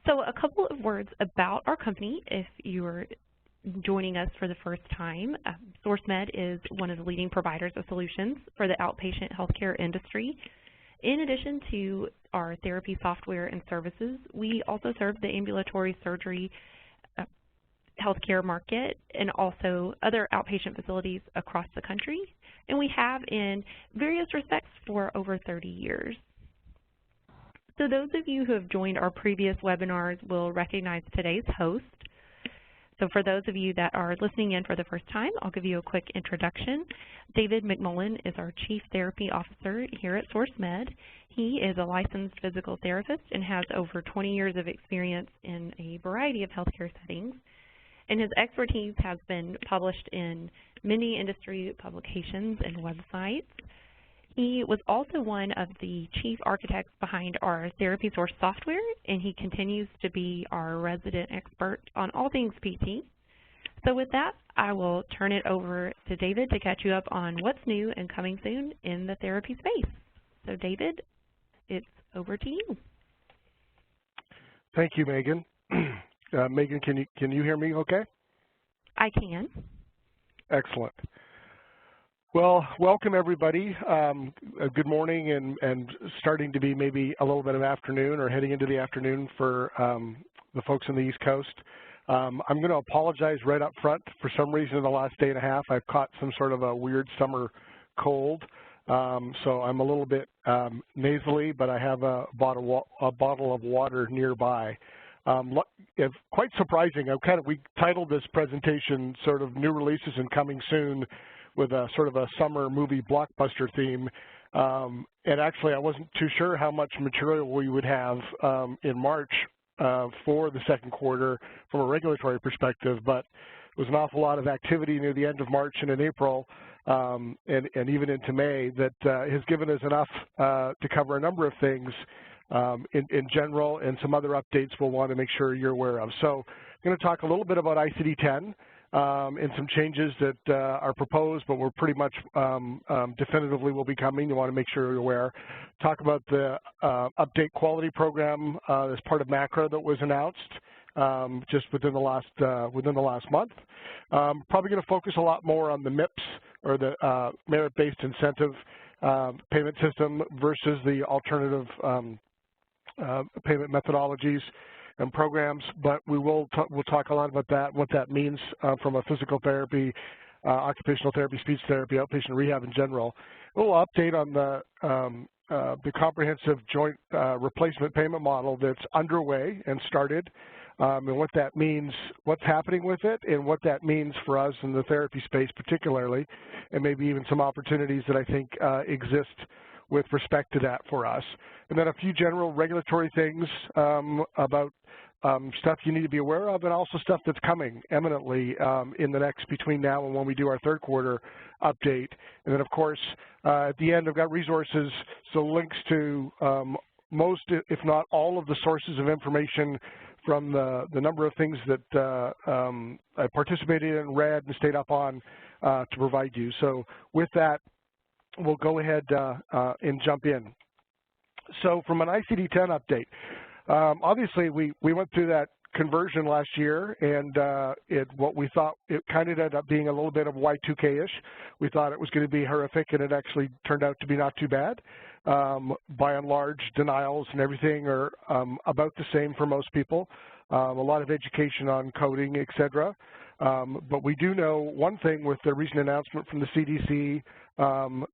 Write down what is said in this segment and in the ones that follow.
So a couple of words about our company if you are joining us for the first time. SourceMed is one of the leading providers of solutions for the outpatient healthcare industry. In addition to our therapy software and services, we also serve the ambulatory surgery healthcare market and also other outpatient facilities across the country. And we have in various respects for over 30 years. So those of you who have joined our previous webinars will recognize today's host. So for those of you that are listening in for the first time, I'll give you a quick introduction. David McMullen is our Chief Therapy Officer here at SourceMed. He is a licensed physical therapist and has over 20 years of experience in a variety of healthcare settings. And his expertise has been published in many industry publications and websites. He was also one of the chief architects behind our Therapy Source software, and he continues to be our resident expert on all things PT. So with that, I will turn it over to David to catch you up on what's new and coming soon in the therapy space. So David, it's over to you. Thank you, Megan. Megan, can you hear me okay? I can. Excellent. Well, welcome everybody. Good morning and starting to be maybe a little bit of afternoon or heading into the afternoon for the folks on the East Coast. I'm going to apologize right up front. For some reason in the last day and a half, I've caught some sort of a weird summer cold. So I'm a little bit nasally, but I have a bottle of water nearby. It's quite surprising. We titled this presentation sort of New Releases and Coming Soon, with a sort of a summer movie blockbuster theme. And actually, I wasn't too sure how much material we would have in March for the second quarter from a regulatory perspective, but it was an awful lot of activity near the end of March and in April and even into May that has given us enough to cover a number of things in general, and some other updates we'll want to make sure you're aware of. So I'm going to talk a little bit about ICD-10 and some changes that are proposed, but we're pretty much definitively will be coming. You want to make sure you're aware. Talk about the update quality program as part of MACRA that was announced just within the last month. Probably going to focus a lot more on the MIPS, or the merit-based incentive payment system, versus the alternative payment methodologies and programs, but we'll talk a lot about that, what that means from a physical therapy, occupational therapy, speech therapy, outpatient rehab in general. A little update on the comprehensive joint replacement payment model that's underway and started, and what that means, what's happening with it, and what that means for us in the therapy space particularly, and maybe even some opportunities that I think exist with respect to that for us. And then a few general regulatory things about stuff you need to be aware of, and also stuff that's coming imminently in the next, between now and when we do our third quarter update. And then of course, at the end I've got resources, so links to most, if not all, of the sources of information from the number of things that I participated in, read, and stayed up on to provide you. So with that, we'll go ahead and jump in. So from an ICD-10 update, obviously we went through that conversion last year, and what we thought, it kind of ended up being a little bit of Y2K-ish. We thought it was going to be horrific, and it actually turned out to be not too bad. By and large, denials and everything are about the same for most people. A lot of education on coding, et cetera. But we do know one thing with the recent announcement from the CDC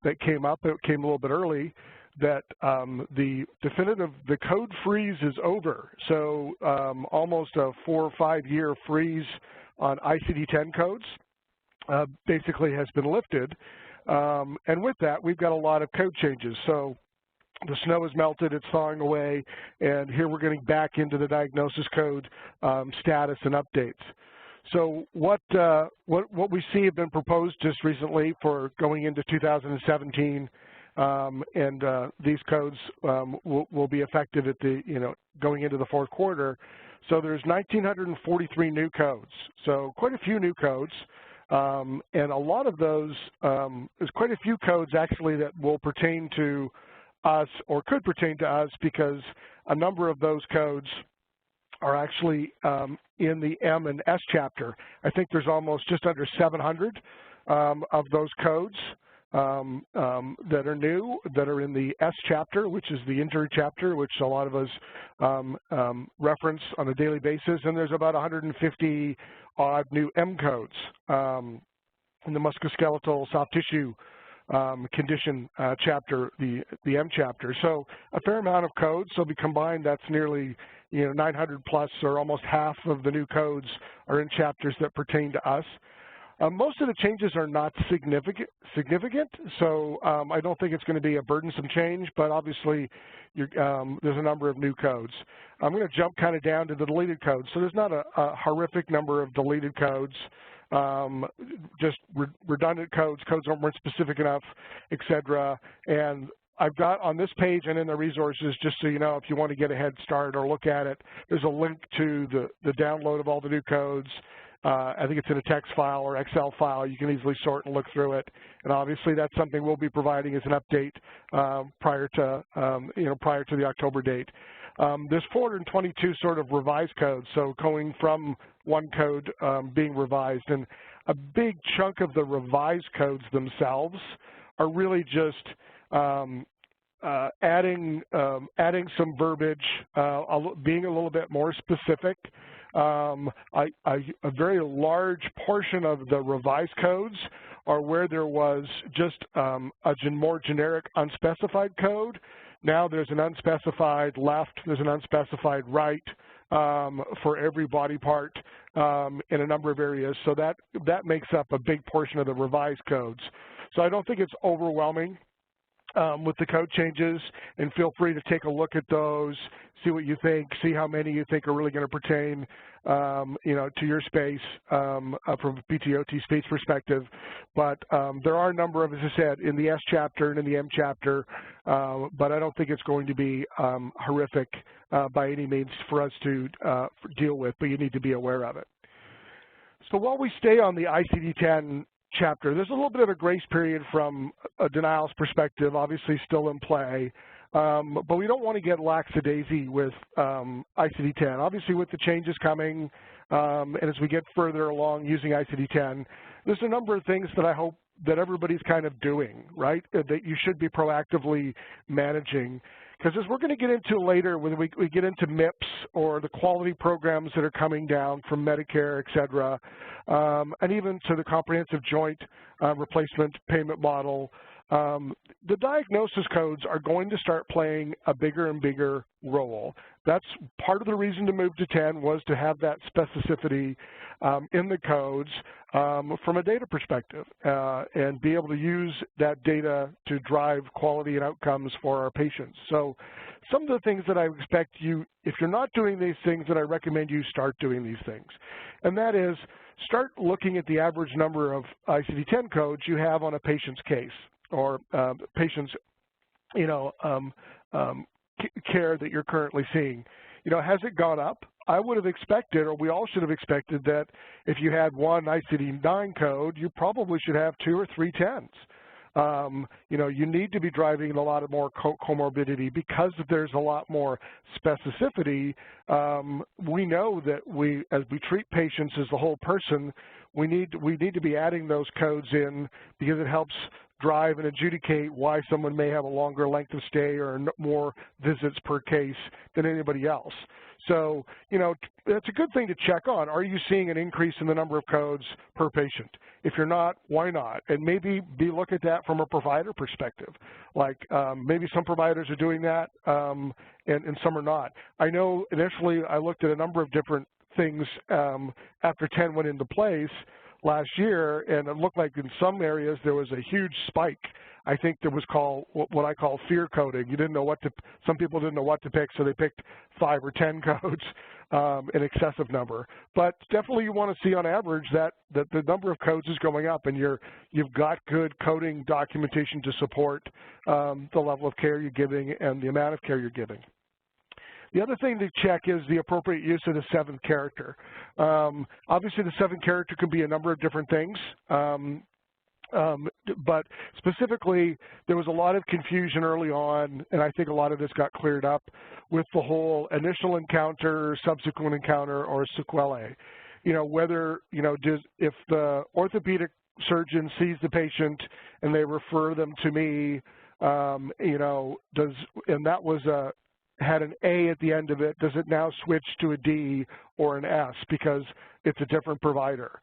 that came up, it came a little bit early, that the code freeze is over. So almost a 4 or 5 year freeze on ICD-10 codes basically has been lifted. And with that, we've got a lot of code changes. So the snow has melted, it's thawing away, and here we're getting back into the diagnosis code status and updates. So what we see have been proposed just recently for going into 2017, and these codes will be effective at the, going into the fourth quarter. So there's 1,943 new codes. So quite a few new codes. And a lot of those, there's quite a few codes actually that will pertain to us, or could pertain to us, because a number of those codes are actually in the M and S chapter. I think there's almost just under 700 of those codes that are new, that are in the S chapter, which is the injury chapter, which a lot of us reference on a daily basis, and there's about 150 odd new M codes in the musculoskeletal soft tissue condition chapter, the M chapter. So a fair amount of codes. So we combined, that's nearly 900 plus, or almost half of the new codes are in chapters that pertain to us. Most of the changes are not significant, so I don't think it's going to be a burdensome change, but obviously there's a number of new codes. I'm going to jump kind of down to the deleted codes. So there's not a horrific number of deleted codes, just redundant codes, codes that weren't specific enough, et cetera. And I've got on this page and in the resources, just so you know, if you want to get a head start or look at it, there's a link to the download of all the new codes. I think it's in a text file or Excel file. You can easily sort and look through it. And obviously that's something we'll be providing as an update prior to the October date. There's 422 sort of revised codes, so going from one code being revised. And a big chunk of the revised codes themselves are really just adding some verbiage, being a little bit more specific. A very large portion of the revised codes are where there was just a more generic unspecified code. Now there's an unspecified left, there's an unspecified right for every body part in a number of areas. So that makes up a big portion of the revised codes. So I don't think it's overwhelming with the code changes, and feel free to take a look at those, see what you think, see how many you think are really going to pertain, to your space from a PTOT space perspective. But there are a number of, as I said, in the S chapter and in the M chapter, but I don't think it's going to be horrific by any means for us to deal with, but you need to be aware of it. So while we stay on the ICD-10 chapter, there's a little bit of a grace period from a denials perspective, obviously still in play, but we don't want to get lackadaisy with ICD-10. Obviously with the changes coming, and as we get further along using ICD-10, there's a number of things that I hope that everybody's kind of doing, right, that you should be proactively managing. Because as we're going to get into later, when we get into MIPS or the quality programs that are coming down from Medicare, et cetera, and even to the comprehensive joint replacement payment model, the diagnosis codes are going to start playing a bigger and bigger role. That's part of the reason to move to 10 was to have that specificity in the codes from a data perspective and be able to use that data to drive quality and outcomes for our patients. So some of the things that I expect you, if you're not doing these things, that I recommend you start doing these things. And that is, start looking at the average number of ICD-10 codes you have on a patient's case or patient's, care that you're currently seeing. Has it gone up? I would have expected, or we all should have expected, that if you had one ICD-9 code, you probably should have 2 or 3 10s. You need to be driving a lot of more comorbidity because there's a lot more specificity. We know that as we treat patients as the whole person, we need to be adding those codes in because it helps drive and adjudicate why someone may have a longer length of stay or more visits per case than anybody else. So, that's a good thing to check on. Are you seeing an increase in the number of codes per patient? If you're not, why not? And maybe look at that from a provider perspective. Like maybe some providers are doing that and some are not. I know initially I looked at a number of different things after 10 went into place last year, and it looked like in some areas there was a huge spike. I think there was called what I call fear coding. You didn't know some people didn't know what to pick, so they picked 5 or 10 codes, an excessive number. But definitely you want to see on average that the number of codes is going up, and you've got good coding documentation to support the level of care you're giving and the amount of care you're giving. The other thing to check is the appropriate use of the 7th character. Obviously, the 7th character can be a number of different things. But specifically, there was a lot of confusion early on, and I think a lot of this got cleared up with the whole initial encounter, subsequent encounter, or sequelae. Whether, if the orthopedic surgeon sees the patient and they refer them to me, and that was had an A at the end of it, does it now switch to a D or an S because it's a different provider?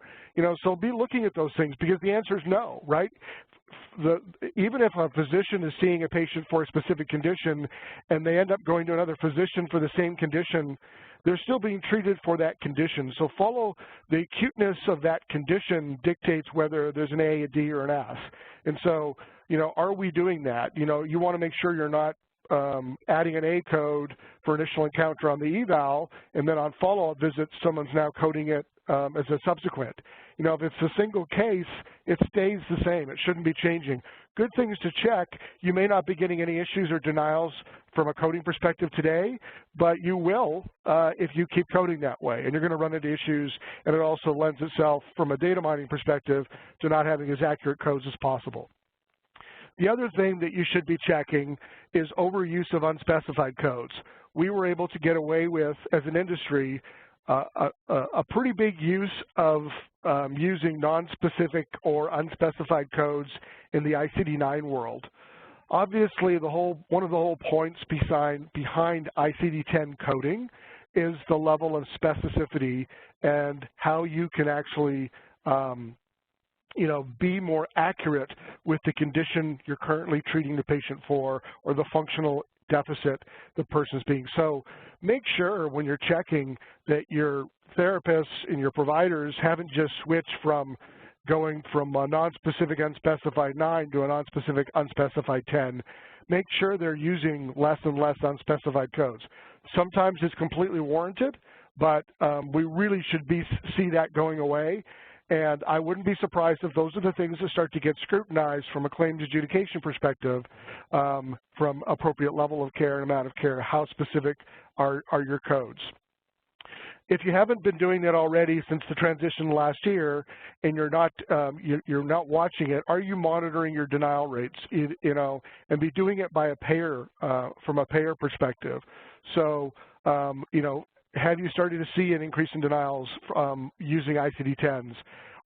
So be looking at those things, because the answer is no, right? Even if a physician is seeing a patient for a specific condition and they end up going to another physician for the same condition, they're still being treated for that condition. So follow the acuteness of that condition dictates whether there's an A, a D, or an S. And so, are we doing that? You want to make sure you're not adding an A code for initial encounter on the eval, and then on follow-up visits, someone's now coding it as a subsequent. If it's a single case, it stays the same. It shouldn't be changing. Good things to check. You may not be getting any issues or denials from a coding perspective today, but you will if you keep coding that way, and you're going to run into issues, and it also lends itself from a data mining perspective to not having as accurate codes as possible. The other thing that you should be checking is overuse of unspecified codes. We were able to get away with, as an industry, a pretty big use of using non-specific or unspecified codes in the ICD-10 world. Obviously, one of the whole points behind ICD-10 coding is the level of specificity and how you can actually be more accurate with the condition you're currently treating the patient for, or the functional deficit the person's being. So make sure when you're checking that your therapists and your providers haven't just switched from going from a non-specific unspecified 9 to a non-specific unspecified 10. Make sure they're using less and less unspecified codes. Sometimes it's completely warranted, but we really should see that going away. And I wouldn't be surprised if those are the things that start to get scrutinized from a claims adjudication perspective, from appropriate level of care and amount of care. How specific are your codes? If you haven't been doing that already since the transition last year, and you're not watching it, are you monitoring your denial rates? And be doing it by a payer, from a payer perspective. So have you started to see an increase in denials using ICD-10s?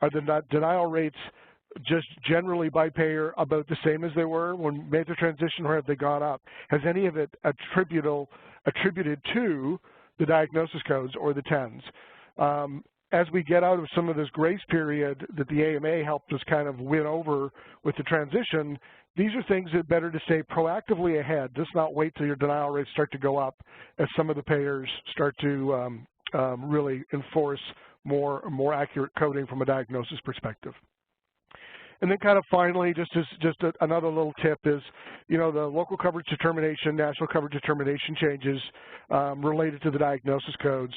Are the denial rates just generally by payer about the same as they were when we made the transition, or have they gone up? Has any of it attributed to the diagnosis codes or the 10s? As we get out of some of this grace period that the AMA helped us kind of win over with the transition, these are things that better to stay proactively ahead. Just not wait till your denial rates start to go up as some of the payers start to really enforce more accurate coding from a diagnosis perspective. And then kind of finally, just another little tip is, the local coverage determination, national coverage determination changes related to the diagnosis codes.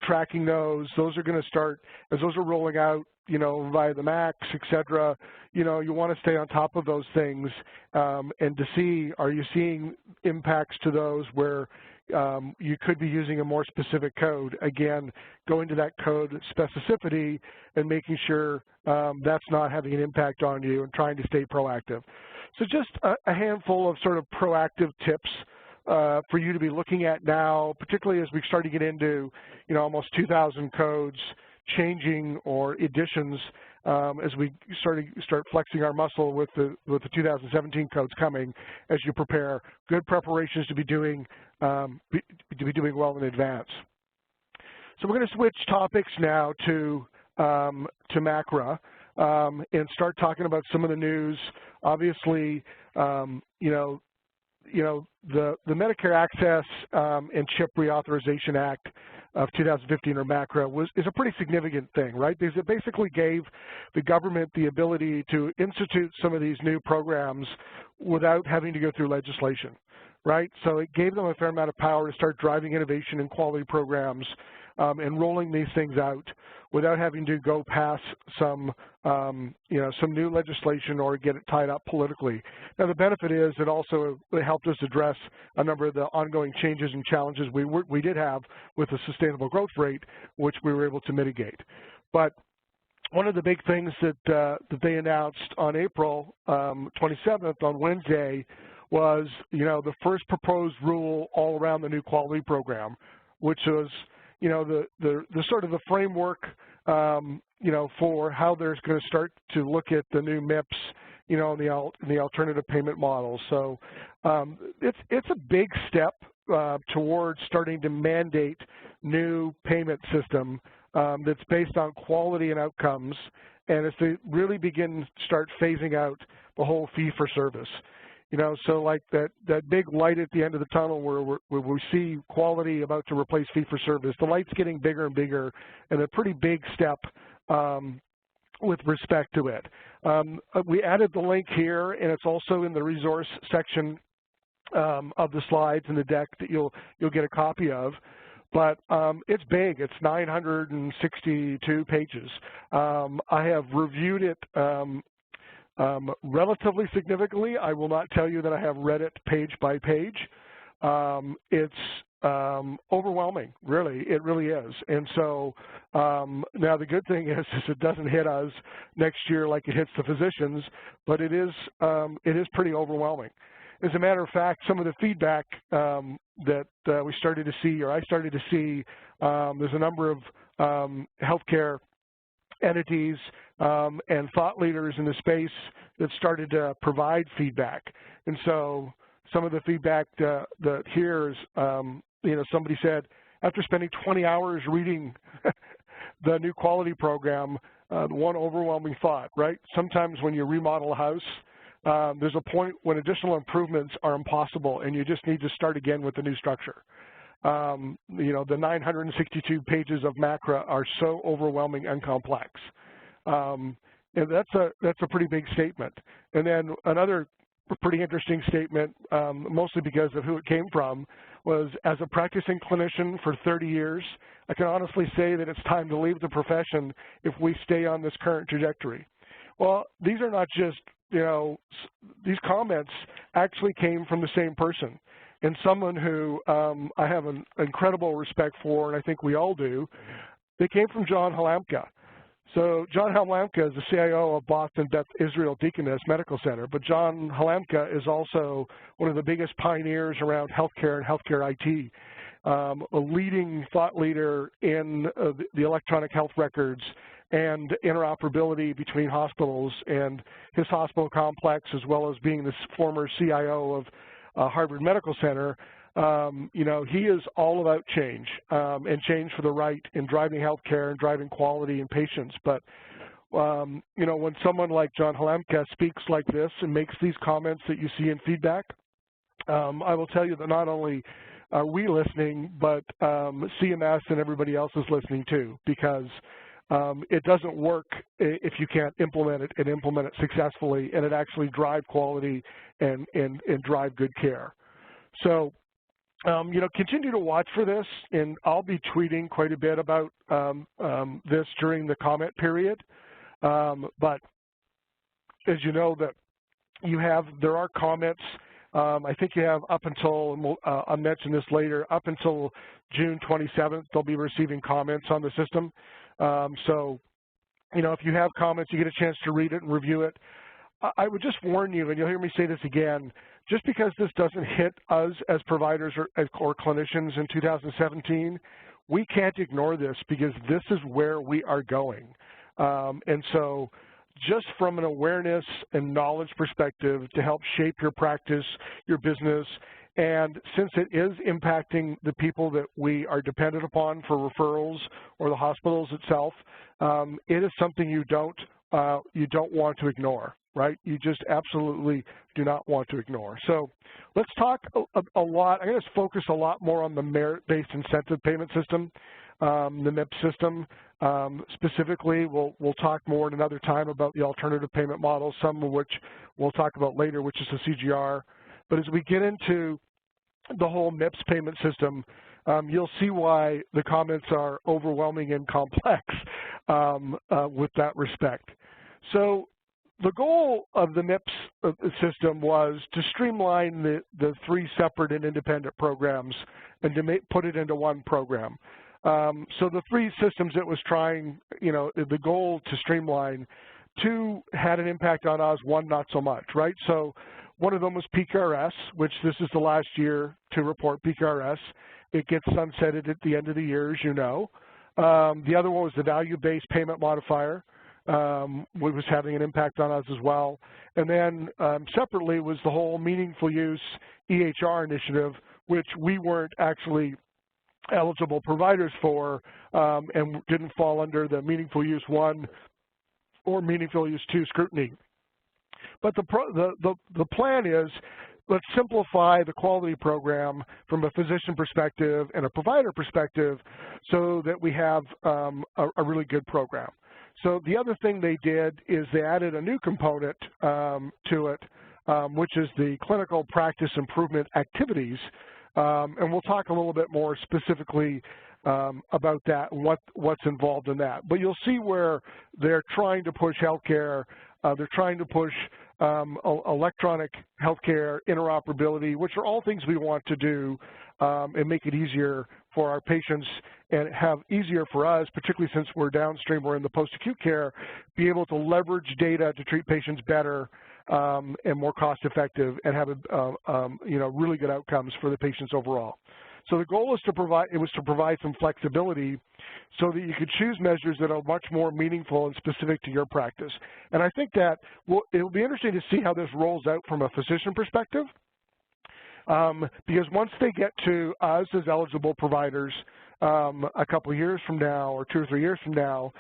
Tracking those are going to start, as those are rolling out, via the MACs, et cetera. You want to stay on top of those things and to see, are you seeing impacts to those where you could be using a more specific code? Again, going to that code specificity and making sure that's not having an impact on you, and trying to stay proactive. So just a handful of sort of proactive tips for you to be looking at now, particularly as we start to get into, almost 2,000 codes changing or additions as we start flexing our muscle with the 2017 codes coming, as you prepare. Good preparations to be doing well in advance. So we're going to switch topics now to MACRA and start talking about some of the news. Obviously, the Medicare Access and CHIP Reauthorization Act of 2015, or MACRA, is a pretty significant thing, right? Because it basically gave the government the ability to institute some of these new programs without having to go through legislation, right? So it gave them a fair amount of power to start driving innovation and quality programs and rolling these things out without having to go past some new legislation or get it tied up politically. Now, the benefit is it also helped us address a number of the ongoing changes and challenges we did have with the sustainable growth rate, which we were able to mitigate. But one of the big things that they announced on April 27th, on Wednesday, was, the first proposed rule all around the new quality program, which was, the sort of the framework, for how they're going to start to look at the new MIPS, in the alternative payment model. So it's a big step towards starting to mandate new payment system that's based on quality and outcomes, and as they really start phasing out the whole fee-for-service. So like that big light at the end of the tunnel where we see quality about to replace fee-for-service, the light's getting bigger and bigger, and a pretty big step with respect to it. We added the link here, and it's also in the resource section of the slides in the deck that you'll get a copy of. But it's big. It's 962 pages. I have reviewed it relatively significantly. I will not tell you that I have read it page by page. It's overwhelming, really. It really is. And so now the good thing is it doesn't hit us next year like it hits the physicians, but it is pretty overwhelming. As a matter of fact, some of the feedback that we started to see, or I started to see, there's a number of healthcare entities and thought leaders in the space that started to provide feedback. And so some of the feedback that here is, somebody said, after spending 20 hours reading the new quality program, one overwhelming thought, right? Sometimes when you remodel a house, there's a point when additional improvements are impossible and you just need to start again with the new structure. The 962 pages of MACRA are so overwhelming and complex. And that's a pretty big statement. And then another pretty interesting statement, mostly because of who it came from, was, as a practicing clinician for 30 years, I can honestly say that it's time to leave the profession if we stay on this current trajectory. Well, these are not just, these comments actually came from the same person, and someone who I have an incredible respect for, and I think we all do. They came from John Halamka. So John Halamka is the CIO of Boston Beth Israel Deaconess Medical Center, but John Halamka is also one of the biggest pioneers around healthcare and healthcare IT, a leading thought leader in the electronic health records and interoperability between hospitals and his hospital complex, as well as being the former CIO of Harvard Medical Center. He is all about change and change for the right in driving healthcare and driving quality and patients. But, when someone like John Halamka speaks like this and makes these comments that you see in feedback, I will tell you that not only are we listening, but CMS and everybody else is listening too, because it doesn't work if you can't implement it and implement it successfully, and it actually drive quality and drive good care. So, continue to watch for this, and I'll be tweeting quite a bit about this during the comment period. But as you know, that there are comments. I think you have up until, and I'll mention this later, up until June 27th, they'll be receiving comments on the system. So, if you have comments, you get a chance to read it and review it. I would just warn you, and you'll hear me say this again, just because this doesn't hit us as providers or clinicians in 2017, we can't ignore this, because this is where we are going. And so just from an awareness and knowledge perspective to help shape your practice, your business, and since it is impacting the people that we are dependent upon for referrals or the hospitals itself, it is something you don't want to ignore, right? You just absolutely do not want to ignore. So let's talk a lot. I'm going to focus a lot more on the merit-based incentive payment system, the MIPS system. Specifically, we'll talk more at another time about the alternative payment model, some of which we'll talk about later, which is the CJR. But as we get into the whole MIPS payment system, you'll see why the comments are overwhelming and complex with that respect. So the goal of the MIPS system was to streamline the three separate and independent programs and to put it into one program. So the three systems it was trying, the goal to streamline, two had an impact on us, one not so much, right? So one of them was PQRS, which this is the last year to report PQRS. It gets sunsetted at the end of the year, as you know. The other one was the value-based payment modifier, which was having an impact on us as well. And then separately was the whole meaningful use EHR initiative, which we weren't actually eligible providers for and didn't fall under the meaningful use 1 or meaningful use 2 scrutiny. But the plan is, let's simplify the quality program from a physician perspective and a provider perspective so that we have a really good program. So the other thing they did is they added a new component to it, which is the clinical practice improvement activities. And we'll talk a little bit more specifically about that and what's involved in that. But you'll see where they're trying to push healthcare, they're trying to push electronic healthcare interoperability, which are all things we want to do and make it easier for our patients and have easier for us, particularly since we're downstream, we're in the post-acute care, be able to leverage data to treat patients better and more cost-effective and have really good outcomes for the patients overall. So the goal is to provide some flexibility so that you could choose measures that are much more meaningful and specific to your practice. And I think that it'll be interesting to see how this rolls out from a physician perspective, because once they get to us as eligible providers a couple of years from now or 2 or 3 years from now,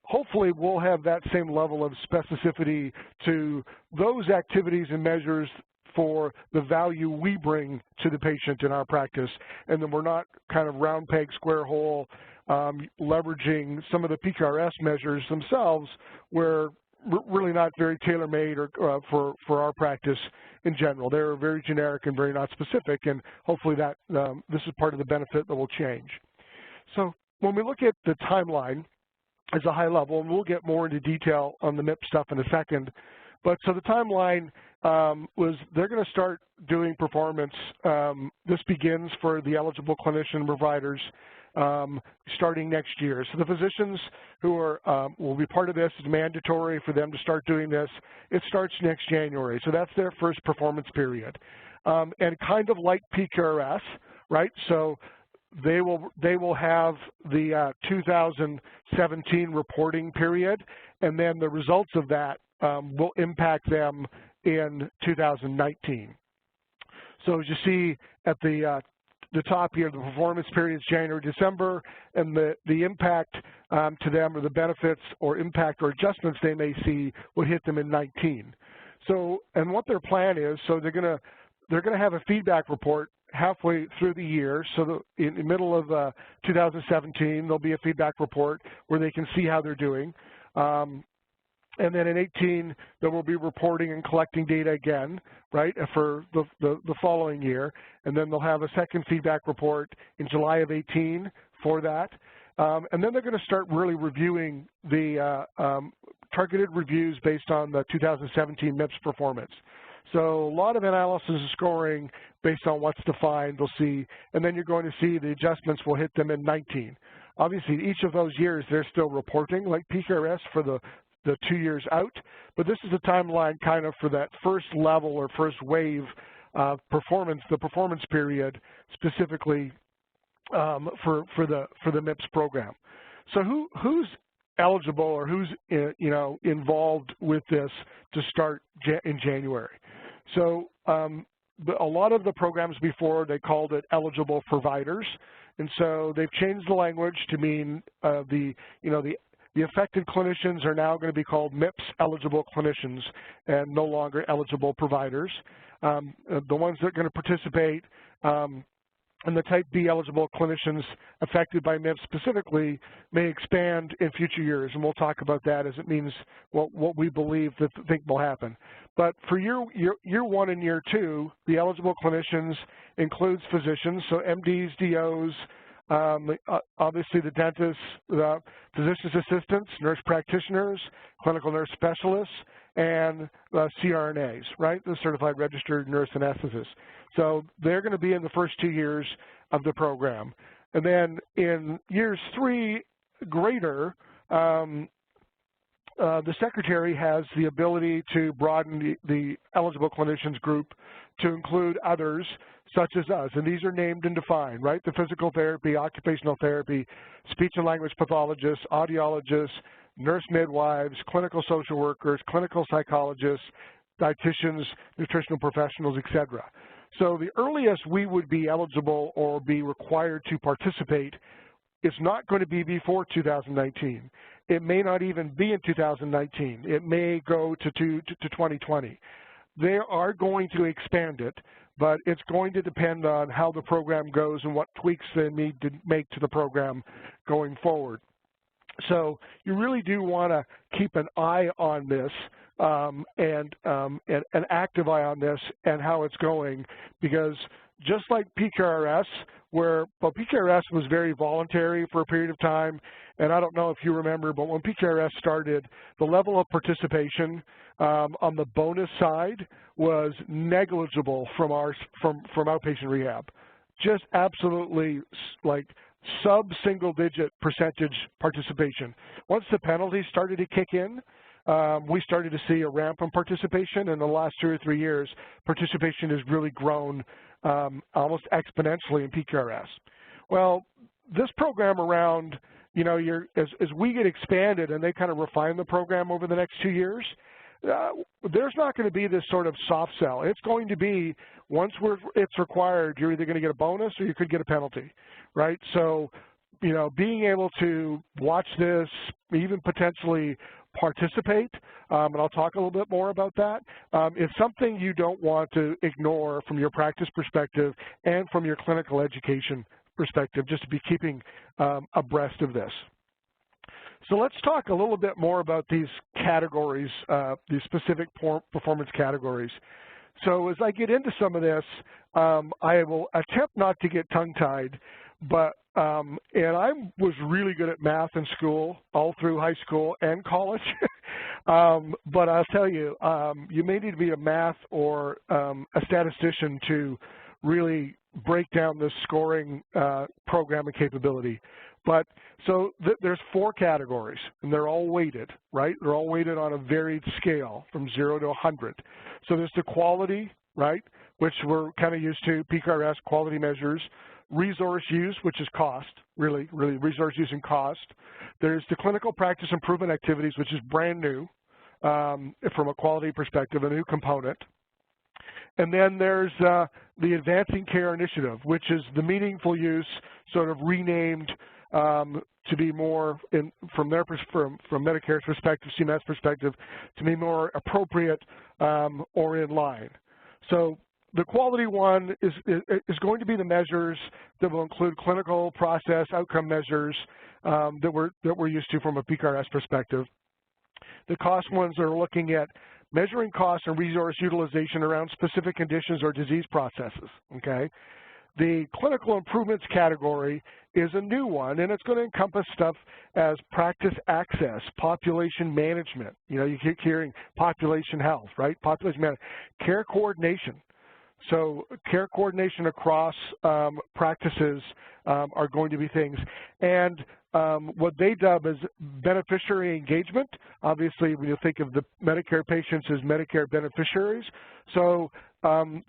hopefully we'll have that same level of specificity to those activities and measures for the value we bring to the patient in our practice, and then we're not kind of round peg, square hole, leveraging some of the PQRS measures themselves where really not very tailor-made or for our practice in general. They're very generic and very not specific, and hopefully that this is part of the benefit that will change. So when we look at the timeline as a high level, and we'll get more into detail on the MIPS stuff in a second, but so the timeline was they're going to start doing performance. This begins for the eligible clinician providers starting next year. So the physicians who will be part of this, it's mandatory for them to start doing this. It starts next January, so that's their first performance period. And kind of like PQRS, right? So they will have the 2017 reporting period, and then the results of that will impact them in 2019. So as you see at the top here, the performance period is January, December, and the impact to them, or the benefits or impact or adjustments they may see, will hit them in 19. So, and what their plan is, so they're gonna have a feedback report halfway through the year. So in the middle of 2017, there'll be a feedback report where they can see how they're doing. And then in 18, they will be reporting and collecting data again, right, for the following year. And then they'll have a second feedback report in July of 18 for that. And then they're going to start really reviewing the targeted reviews based on the 2017 MIPS performance. So a lot of analysis and scoring based on what's defined, they'll see, and then you're going to see the adjustments will hit them in 19. Obviously, each of those years, they're still reporting, like PQRS for the 2 years out, but this is a timeline kind of for that first level or first wave of performance, the performance period specifically for the MIPS program. So who's eligible or who's involved with this to start in January? So a lot of the programs before, they called it eligible providers, and so they've changed the language to mean the affected clinicians are now going to be called MIPS eligible clinicians and no longer eligible providers. The ones that are going to participate and the type B eligible clinicians affected by MIPS specifically may expand in future years, and we'll talk about that as it means what we believe that think will happen. But for year 1 and year 2, the eligible clinicians includes physicians, so MDs, DOs, obviously the dentists, the physician's assistants, nurse practitioners, clinical nurse specialists, and CRNAs, right, the certified registered nurse anesthetists. So they're going to be in the first 2 years of the program. And then in years 3 greater, the Secretary has the ability to broaden the eligible clinicians group to include others such as us. And these are named and defined, right? The physical therapy, occupational therapy, speech and language pathologists, audiologists, nurse midwives, clinical social workers, clinical psychologists, dietitians, nutritional professionals, etc. So the earliest we would be eligible or be required to participate is not going to be before 2019. It may not even be in 2019. It may go to 2020. They are going to expand it, but it's going to depend on how the program goes and what tweaks they need to make to the program going forward. So you really do want to keep an eye on this and an active eye on this and how it's going, because just like PQRS, where PQRS was very voluntary for a period of time, and I don't know if you remember, but when PQRS started, the level of participation on the bonus side was negligible from outpatient rehab, just absolutely like sub-single-digit percentage participation. Once the penalties started to kick in, we started to see a ramp in participation. In the last 2 or 3 years, participation has really grown almost exponentially in PQRS. Well, this program around, you know, as we get expanded and they kind of refine the program over the next 2 years, there's not going to be this sort of soft sell. It's going to be, once it's required, you're either going to get a bonus or you could get a penalty, right? So, you know, being able to watch this, even potentially participate, and I'll talk a little bit more about that, is something you don't want to ignore from your practice perspective and from your clinical education perspective, just to be keeping abreast of this. So let's talk a little bit more about these categories, these specific performance categories. So as I get into some of this, I will attempt not to get tongue-tied, but and I was really good at math in school, all through high school and college. But I'll tell you, you may need to be a math or a statistician to really break down this scoring programming capability. But so there's 4 categories, and they're all weighted, right? They're all weighted on a varied scale from 0 to 100. So there's the quality, right, which we're kind of used to, PQRS quality measures. Resource use, which is cost, really resource use and cost. There's the clinical practice improvement activities, which is brand new from a quality perspective, a new component. And then there's the Advancing Care Initiative, which is the meaningful use, sort of renamed to be more, from Medicare's perspective, CMS perspective, to be more appropriate or in line. So the quality one is going to be the measures that will include clinical process outcome measures that we're used to from a PQRS perspective. The cost ones are looking at measuring costs and resource utilization around specific conditions or disease processes, okay? The clinical improvements category is a new one, and it's going to encompass stuff as practice access, population management. You know, you keep hearing population health, right? Population management, care coordination. So care coordination across practices are going to be things. And what they dub as beneficiary engagement, obviously when you think of the Medicare patients as Medicare beneficiaries, so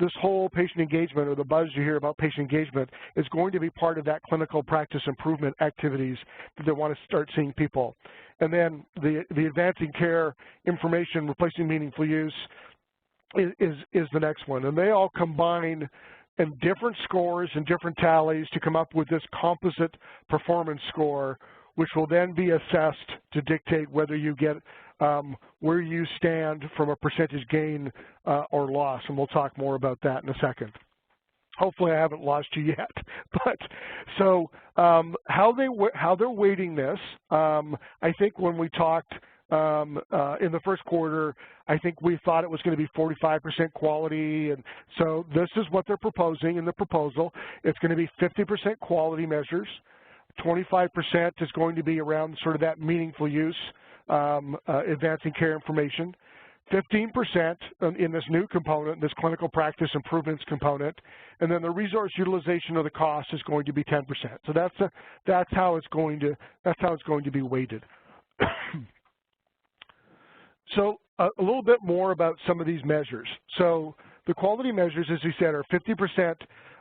this whole patient engagement, or the buzz you hear about patient engagement, is going to be part of that clinical practice improvement activities that they want to start seeing people. And then the advancing care information, replacing meaningful use, is the next one. And they all combine in different scores and different tallies to come up with this composite performance score, which will then be assessed to dictate whether you get where you stand from a percentage gain or loss. And we'll talk more about that in a second. Hopefully I haven't lost you yet. But so how they're weighting this, I think when we talked in the first quarter, I think we thought it was going to be 45% quality, and so this is what they're proposing in the proposal. It's going to be 50% quality measures, 25% is going to be around sort of that meaningful use, advancing care information, 15% in this new component, this clinical practice improvements component, and then the resource utilization of the cost is going to be 10%. So that's how it's going to be weighted. So a little bit more about some of these measures. So the quality measures, as we said, are 50%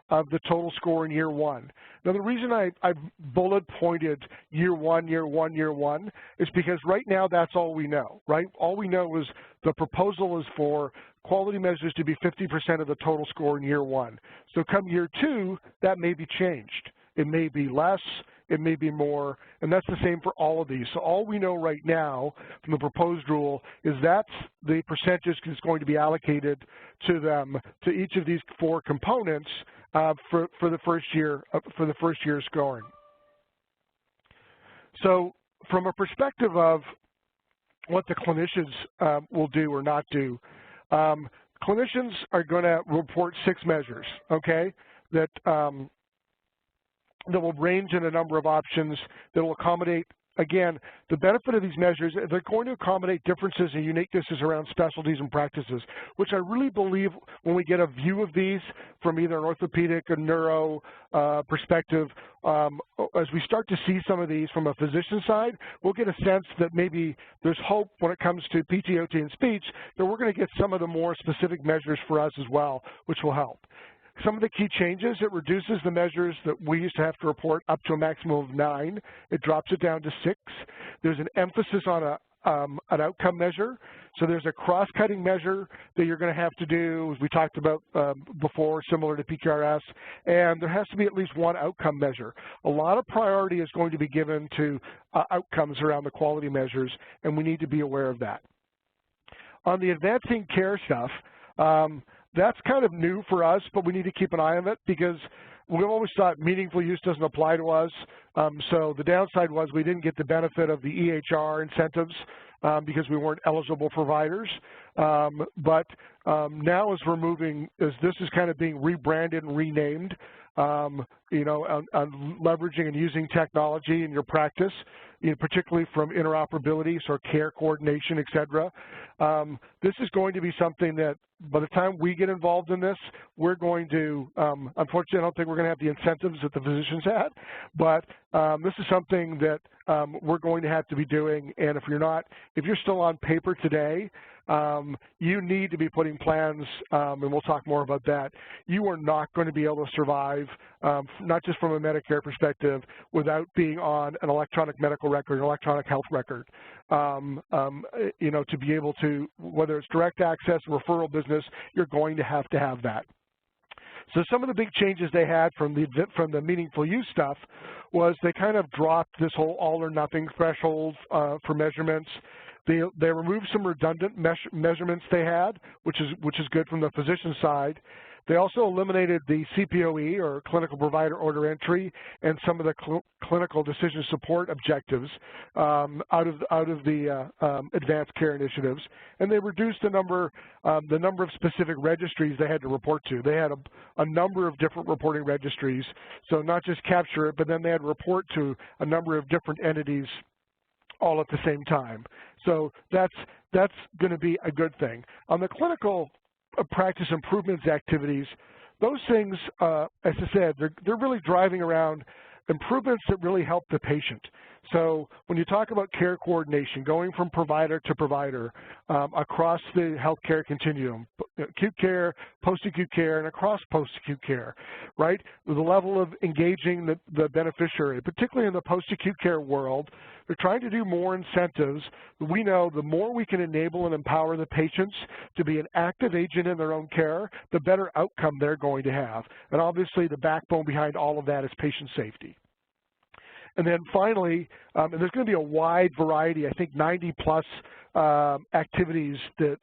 of the total score in year one. Now, the reason I've bullet pointed year one is because right now that's all we know, right? All we know is the proposal is for quality measures to be 50% of the total score in year one. So come year two, that may be changed. It may be less, it may be more, and that's the same for all of these. So all we know right now from the proposed rule is that's the percentage that's going to be allocated to them, to each of these four components for the first year scoring. So from a perspective of what the clinicians will do or not do, clinicians are going to report 6 measures, okay, that will range in a number of options that will accommodate. Again, the benefit of these measures, they're going to accommodate differences and uniquenesses around specialties and practices, which I really believe when we get a view of these from either an orthopedic or neuro perspective, as we start to see some of these from a physician side, we'll get a sense that maybe there's hope when it comes to PT, OT, and speech, that we're going to get some of the more specific measures for us as well, which will help. Some of the key changes, it reduces the measures that we used to have to report up to a maximum of 9. It drops it down to 6. There's an emphasis on an outcome measure. So there's a cross-cutting measure that you're going to have to do, as we talked about before, similar to PQRS, and there has to be at least one outcome measure. A lot of priority is going to be given to outcomes around the quality measures, and we need to be aware of that. On the advancing care stuff, that's kind of new for us, but we need to keep an eye on it because we've always thought meaningful use doesn't apply to us. So the downside was we didn't get the benefit of the EHR incentives because we weren't eligible providers. But now as we're moving, as this is kind of being rebranded and renamed, you know, on leveraging and using technology in your practice, you know, particularly from interoperability, so care coordination, et cetera. This is going to be something that by the time we get involved in this, we're going to, unfortunately, I don't think we're going to have the incentives that the physicians had, but this is something that we're going to have to be doing. And if you're still on paper today, you need to be putting plans, and we'll talk more about that. You are not going to be able to survive, not just from a Medicare perspective, without being on an electronic medical record, an electronic health record. You know, to be able to, whether it's direct access, referral business, you're going to have that. So some of the big changes they had from the meaningful use stuff was they kind of dropped this whole all or nothing threshold for measurements. They removed some redundant measurements they had, which is good from the physician side. They also eliminated the CPOE, or clinical provider order entry, and some of the clinical decision support objectives out of the advanced care initiatives, and they reduced the number of specific registries they had to report to. They had a number of different reporting registries, so not just capture it, but then they had to report to a number of different entities all at the same time. So that's going to be a good thing. On the clinical practice improvements activities, those things, as I said, they're really driving around improvements that really help the patient. So when you talk about care coordination, going from provider to provider across the healthcare continuum, acute care, post-acute care, and across post-acute care, right? The level of engaging the beneficiary, particularly in the post-acute care world, they're trying to do more incentives. We know the more we can enable and empower the patients to be an active agent in their own care, the better outcome they're going to have. And obviously the backbone behind all of that is patient safety. And then finally, and there's going to be a wide variety, I think 90+ activities that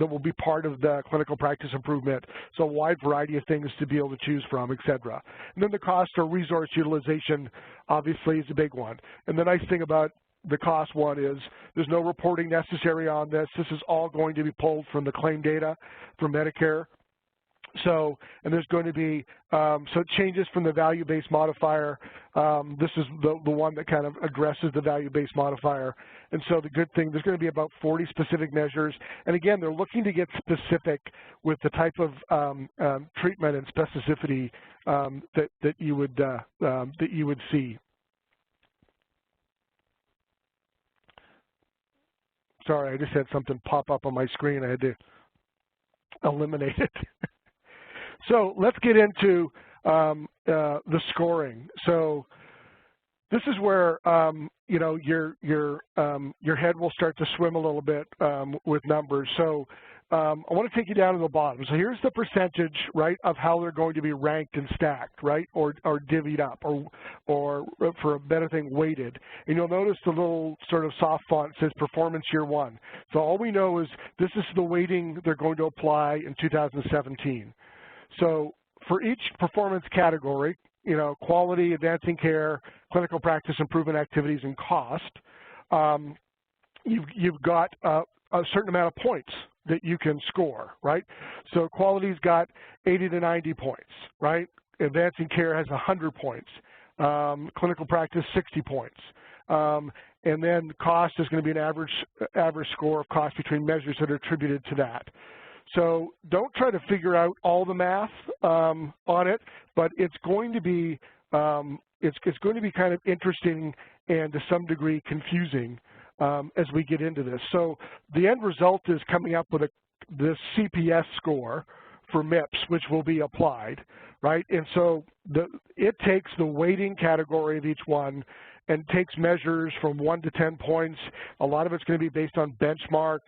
will be part of the clinical practice improvement. So a wide variety of things to be able to choose from, et cetera. And then the cost or resource utilization obviously is a big one. And the nice thing about the cost one is there's no reporting necessary on this. This is all going to be pulled from the claim data for Medicare. So, and there's going to be, so it changes from the value-based modifier. This is the one that kind of addresses the value-based modifier. And so the good thing, there's going to be about 40 specific measures. And again, they're looking to get specific with the type of treatment and specificity that you would see. Sorry, I just had something pop up on my screen. I had to eliminate it. So let's get into the scoring. So this is where you know, your head will start to swim a little bit with numbers. So I want to take you down to the bottom. So here's the percentage, right, of how they're going to be ranked and stacked, right, or divvied up, or for a better thing, weighted. And you'll notice the little sort of soft font says Performance Year 1. So all we know is this is the weighting they're going to apply in 2017. So for each performance category, you know, quality, advancing care, clinical practice improvement activities, and cost, you've got a certain amount of points that you can score, right? So quality's got 80 to 90 points, right? Advancing care has 100 points. Clinical practice, 60 points. And then cost is going to be an average score of cost between measures that are attributed to that. So don't try to figure out all the math on it, but it's going to be it's going to be kind of interesting and to some degree confusing as we get into this. So the end result is coming up with this CPS score for MIPS, which will be applied, right? And so it takes the weighting category of each one and takes measures from 1 to 10 points. A lot of it's going to be based on benchmarks.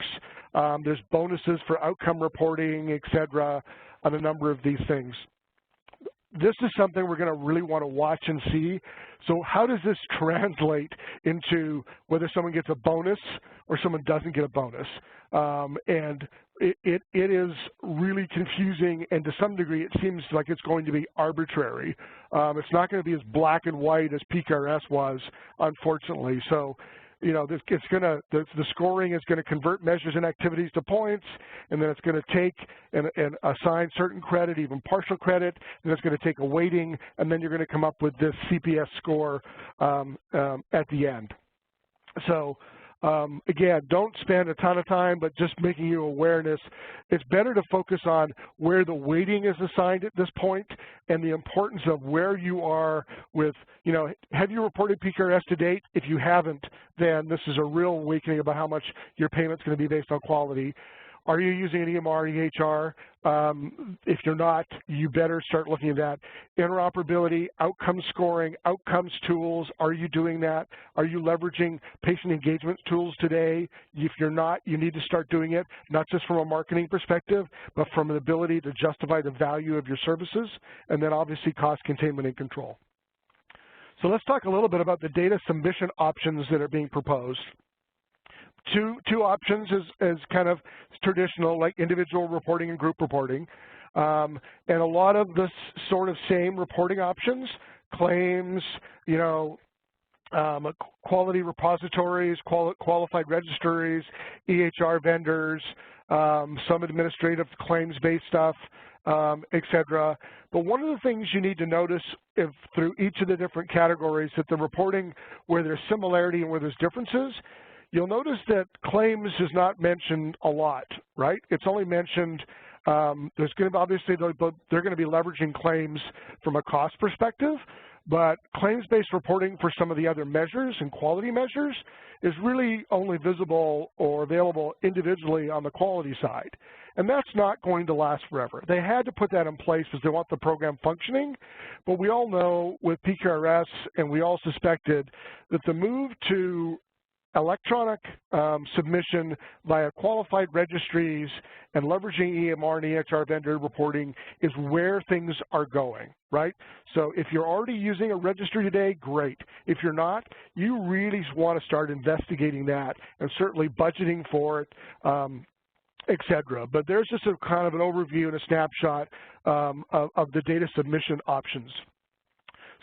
There's bonuses for outcome reporting, et cetera, on a number of these things. This is something we're going to really want to watch and see. So how does this translate into whether someone gets a bonus or someone doesn't get a bonus? And it is really confusing, and to some degree it seems like it's going to be arbitrary. It's not going to be as black and white as PQRS was, unfortunately. So, you know, the scoring is going to convert measures and activities to points, and then it's going to take and assign certain credit, even partial credit, and it's going to take a weighting, and then you're going to come up with this CPS score at the end. So again, don't spend a ton of time, but just making you awareness. It's better to focus on where the weighting is assigned at this point and the importance of where you are with, you know, have you reported PQRS to date? If you haven't, then this is a real awakening about how much your payment's going to be based on quality. Are you using an EMR, EHR? If you're not, you better start looking at that. Interoperability, outcome scoring, outcomes tools, are you doing that? Are you leveraging patient engagement tools today? If you're not, you need to start doing it, not just from a marketing perspective, but from an ability to justify the value of your services, and then obviously cost containment and control. So let's talk a little bit about the data submission options that are being proposed. Two options is kind of traditional, like individual reporting and group reporting. And a lot of the sort of same reporting options, claims, you know, quality repositories, qualified registries, EHR vendors, some administrative claims-based stuff, et cetera. But one of the things you need to notice through each of the different categories that the reporting where there's similarity and where there's differences, you'll notice that claims is not mentioned a lot, right? It's only mentioned, there's going to be, obviously, they're going to be leveraging claims from a cost perspective, but claims-based reporting for some of the other measures and quality measures is really only visible or available individually on the quality side. And that's not going to last forever. They had to put that in place because they want the program functioning, but we all know with PQRS, and we all suspected, that the move to electronic submission via qualified registries and leveraging EMR and EHR vendor reporting is where things are going, right? So if you're already using a registry today, great. If you're not, you really want to start investigating that and certainly budgeting for it, et cetera. But there's just a kind of an overview and a snapshot of the data submission options.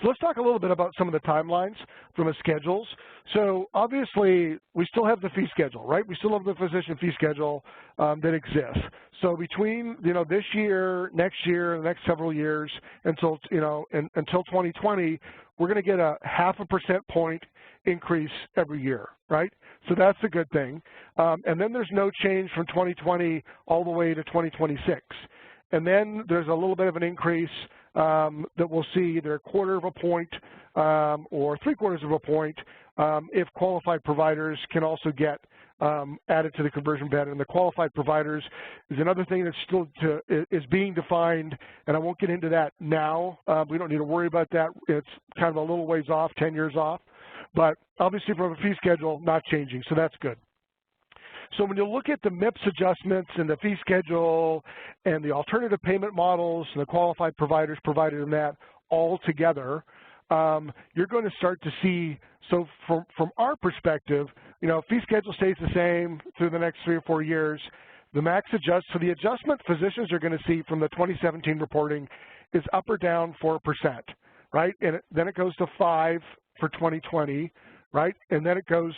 So let's talk a little bit about some of the timelines from the schedules. So obviously, we still have the fee schedule, right? We still have the physician fee schedule that exists. So between, this year, next year, the next several years, until 2020, we're going to get a 0.5% point increase every year, right? So that's a good thing. And then there's no change from 2020 all the way to 2026. And then there's a little bit of an increase that we'll see either 1/4 of a point or 3/4 of a point if qualified providers can also get added to the conversion bed. And the qualified providers is another thing that's still is being defined, and I won't get into that now. We don't need to worry about that. It's kind of a little ways off, 10 years off. But obviously from a fee schedule, not changing, so that's good. So when you look at the MIPS adjustments and the fee schedule and the alternative payment models and the qualified providers provided in that all together, you're going to start to see, so from our perspective, fee schedule stays the same through the next 3 or 4 years. The max adjust, so the adjustment physicians are going to see from the 2017 reporting is up or down 4%, right? And then it goes to 5 for 2020, right? And then it goes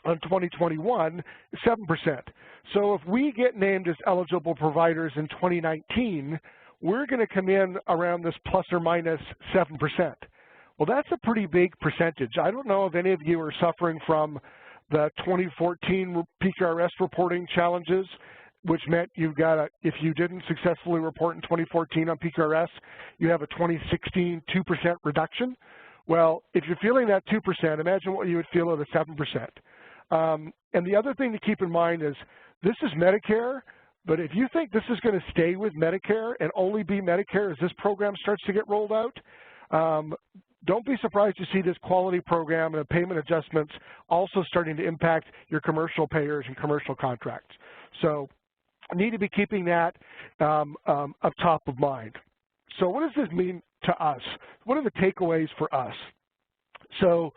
on 2021, 7%. So if we get named as eligible providers in 2019, we're going to come in around this plus or minus 7%. Well, that's a pretty big percentage. I don't know if any of you are suffering from the 2014 PQRS reporting challenges, which meant you've got if you didn't successfully report in 2014 on PQRS, you have a 2016 2% reduction. Well, if you're feeling that 2%, imagine what you would feel at a 7%. And the other thing to keep in mind is this is Medicare, but if you think this is going to stay with Medicare and only be Medicare as this program starts to get rolled out, don't be surprised to see this quality program and the payment adjustments also starting to impact your commercial payers and commercial contracts. So need to be keeping that up top of mind. So what does this mean to us? What are the takeaways for us? So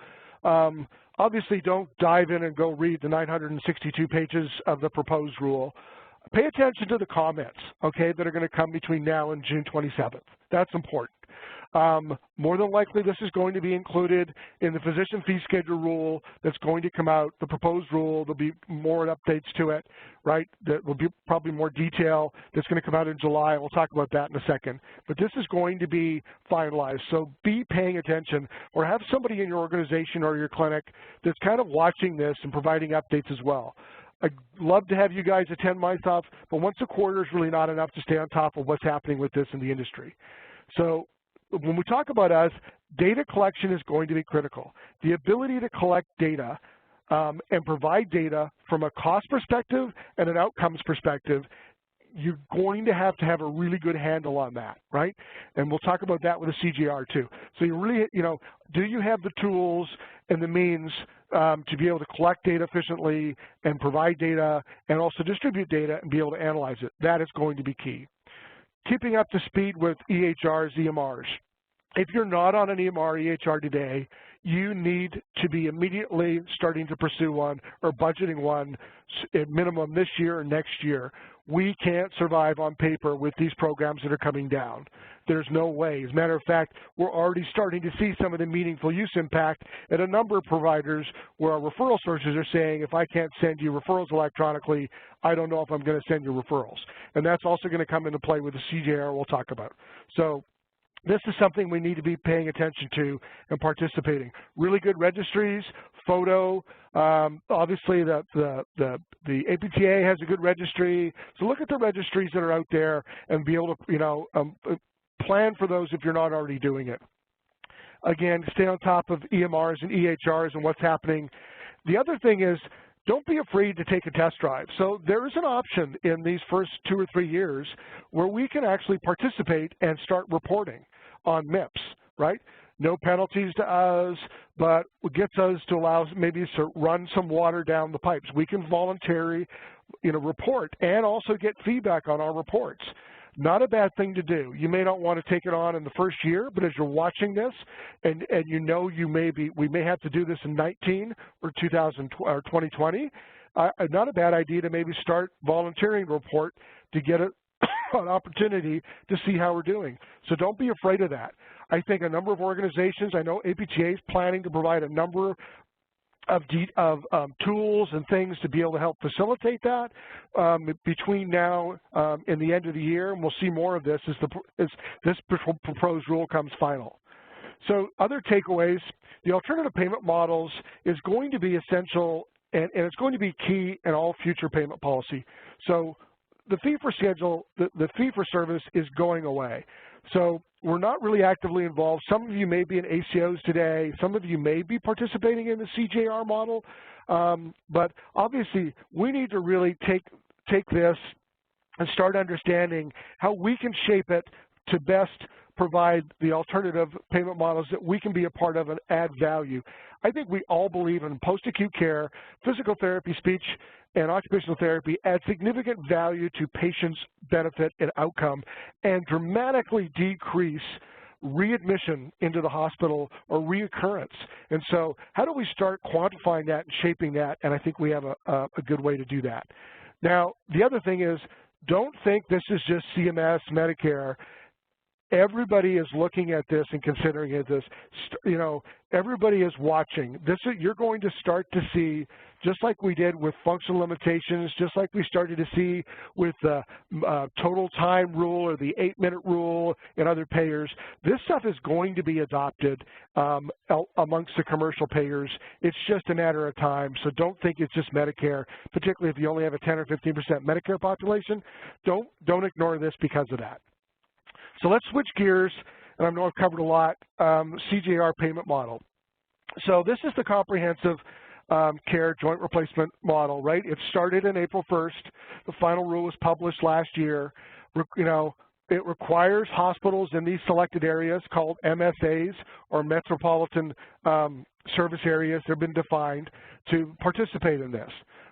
obviously don't dive in and go read the 962 pages of the proposed rule. Pay attention to the comments, okay, that are going to come between now and June 27th. That's important. More than likely, this is going to be included in the physician fee schedule rule that's going to come out, the proposed rule. There'll be more updates to it, right? That will be probably more detail that's going to come out in July. We'll talk about that in a second. But this is going to be finalized, so be paying attention or have somebody in your organization or your clinic that's kind of watching this and providing updates as well. I'd love to have you guys attend my stuff, but once a quarter is really not enough to stay on top of what's happening with this in the industry. So when we talk about us, data collection is going to be critical. The ability to collect data and provide data from a cost perspective and an outcomes perspective, you're going to have a really good handle on that, right? And we'll talk about that with the CJR too. So you really, do you have the tools and the means to be able to collect data efficiently and provide data and also distribute data and be able to analyze it? That is going to be key. Keeping up to speed with EHRs, EMRs. If you're not on an EMR, EHR today, you need to be immediately starting to pursue one or budgeting one at minimum this year or next year. We can't survive on paper with these programs that are coming down. There's no way. As a matter of fact, we're already starting to see some of the meaningful use impact at a number of providers where our referral sources are saying, if I can't send you referrals electronically, I don't know if I'm going to send you referrals. And that's also going to come into play with the CJR we'll talk about. So this is something we need to be paying attention to and participating. Really good registries, photo. Obviously, the APTA has a good registry. So look at the registries that are out there and be able to, plan for those if you're not already doing it. Again, stay on top of EMRs and EHRs and what's happening. The other thing is, don't be afraid to take a test drive. So there is an option in these first 2 or 3 years where we can actually participate and start reporting on MIPS, right? No penalties to us, but it gets us to allow maybe to run some water down the pipes. We can voluntarily, report and also get feedback on our reports. Not a bad thing to do. You may not want to take it on in the first year, but as you're watching this and we may have to do this in 19 or 2020, not a bad idea to maybe start volunteering to report to get an opportunity to see how we're doing. So don't be afraid of that. I think a number of organizations, I know APTA is planning to provide a number of tools and things to be able to help facilitate that between now and the end of the year, and we'll see more of this as this proposed rule comes final. So other takeaways, the alternative payment models is going to be essential, and it's going to be key in all future payment policy. So the fee-for-schedule, the fee-for-service is going away. So we're not really actively involved. Some of you may be in ACOs today. Some of you may be participating in the CJR model. But obviously, we need to really take this and start understanding how we can shape it to best provide the alternative payment models that we can be a part of and add value. I think we all believe in post-acute care, physical therapy, speech, and occupational therapy add significant value to patients' benefit and outcome and dramatically decrease readmission into the hospital or reoccurrence. And so how do we start quantifying that and shaping that? And I think we have a good way to do that. Now, the other thing is, don't think this is just CMS, Medicare. Everybody is looking at this and considering it this, you know, everybody is watching. You're going to start to see, just like we did with functional limitations, just like we started to see with the total time rule or the 8-minute rule and other payers, this stuff is going to be adopted amongst the commercial payers. It's just a matter of time, so don't think it's just Medicare, particularly if you only have a 10 or 15% Medicare population. Don't ignore this because of that. So let's switch gears, and I know I've covered a lot, CJR payment model. So this is the comprehensive care joint replacement model, right? It started in April 1st. The final rule was published last year. You know, it requires hospitals in these selected areas called MSAs, or metropolitan service areas that have been defined, to participate in this,